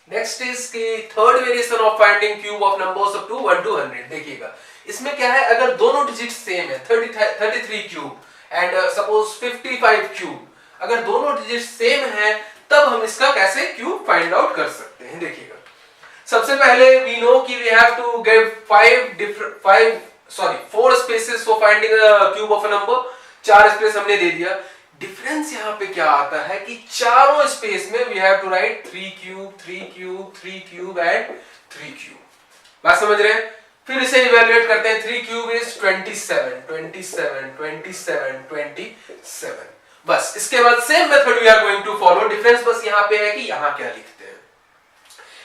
Next is the third variation of finding cube of numbers up to 1 to 100। देखिएगा इसमें क्या है, अगर दोनों डिजिट सेम है 33 क्यूब एंड सपोज 55 क्यूब, अगर दोनों डिजिट सेम है तब हम इसका कैसे क्यूब फाइंड आउट कर सकते हैं। देखिएगा सबसे पहले वी नो कि we have to give 4 spaces for finding cube of a number. 4 space हमने दे दिया। डिफरेंस यहाँ पे क्या आता है कि चारों स्पेस में we have to write 3 cube 3 cube 3 cube and 3 cube. बात समझ रहे हैं? फिर इसे इवैल्यूएट करते हैं। 3 क्यूब इज 27 27 27 27। बस इसके बाद same method we are going to follow. Difference बस यहाँ पे है कि यहाँ क्या लिखते हैं।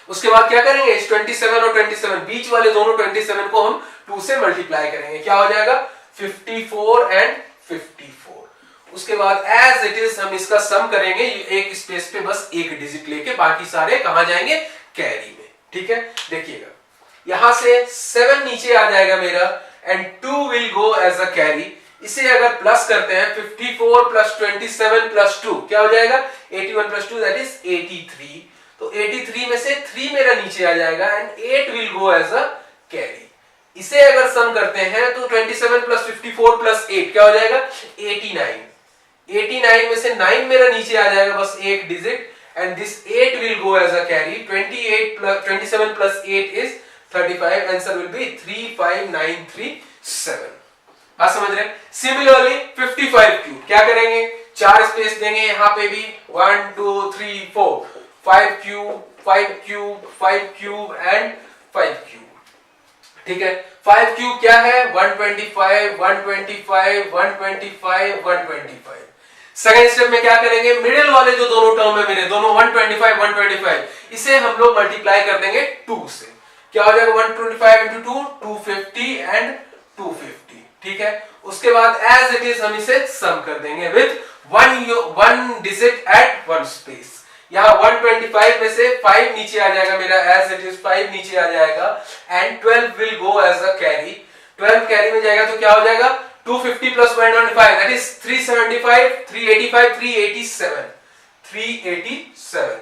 उसके बाद क्या करेंगे, इस 27 और 27 बीच वाले दोनों 27 को हम 2 से मल्टीप्लाई करेंगे। क्या हो जाएगा 54 एंड 54। उसके बाद एज इट इज हम इसका सम करेंगे। एक स्पेस पे बस एक डिजिट लेके, बाकी सारे कहां जाएंगे, कैरी में। ठीक है, देखिएगा यहां से 7 नीचे आ जाएगा मेरा and 2 will go as a carry. इसे अगर प्लस करते हैं 54 प्लस 27 प्लस 2 क्या हो जाएगा 81 प्लस 2 दैट इज 83। तो 83 में से 3 मेरा नीचे आ जाएगा and 8 will go as a carry. इसे अगर सम करते हैं तो 27 प्लस 54 प्लस 8 क्या हो जाएगा 89। 89 में से 9 मेरा नीचे आ जाएगा बस एक digit and this 8 will go as a carry. 27 plus 8 is 35। Answer will be 35937। बात समझ रहे हैं? सिमिलरली 55 क्यूब क्या करेंगे, 4 स्पेस देंगे यहां पे भी 1 2 3 4 5 cube 5 cube 5 cube and 5 cube. ठीक है, 5 क्यूब क्या है 125 125 125 125। सेकेंड स्टेप में क्या करेंगे, मिडिल वाले जो दोनों टर्म है मेरे दोनों 125 125, इसे हम लोग मल्टीप्लाई कर देंगे 2 से। क्या हो जाएगा 125 into 2 250 एंड 250। ठीक है, उसके बाद एज इट इज हम इसे सम कर देंगे with one digit at one space. यहाँ 125 में से 5 नीचे आ जाएगा मेरा एज इट इज 5 नीचे आ जाएगा and 12 will go as a carry. 12 carry में जाएगा तो क्या हो जाएगा 250 प्लस 125 दैट इज 375 385 387 387।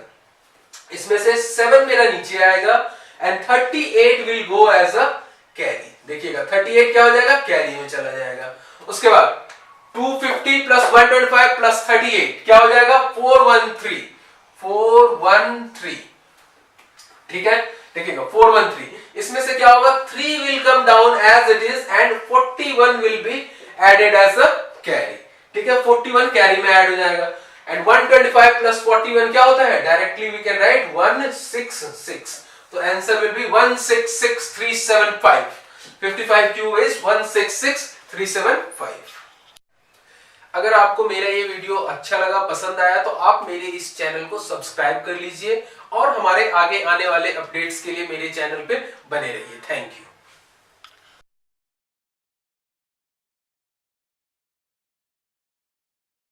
इसमें से 7 मेरा नीचे आएगा and 38 will go as a carry. देखिएगा 38 क्या हो जाएगा कैरी में चला जाएगा। उसके बाद 250 प्लस 125 प्लस 38 क्या हो जाएगा 413 413। ठीक है, देखिएगा 413। इसमें से क्या होगा 3 will come down as it is and 41 will be added as a carry. ठीक है, 41 कैरी में ऐड हो जाएगा एंड 125 प्लस 41 क्या होता है, डायरेक्टली वी कैन राइट 166। तो answer will B 166375। 55 cube is 166375। अगर आपको मेरा ये वीडियो अच्छा लगा, पसंद आया, तो आप मेरे इस चैनल को सब्सक्राइब कर लीजिए और हमारे आगे आने वाले अपडेट्स के लिए मेरे चैनल पे बने रहिए। Thank you.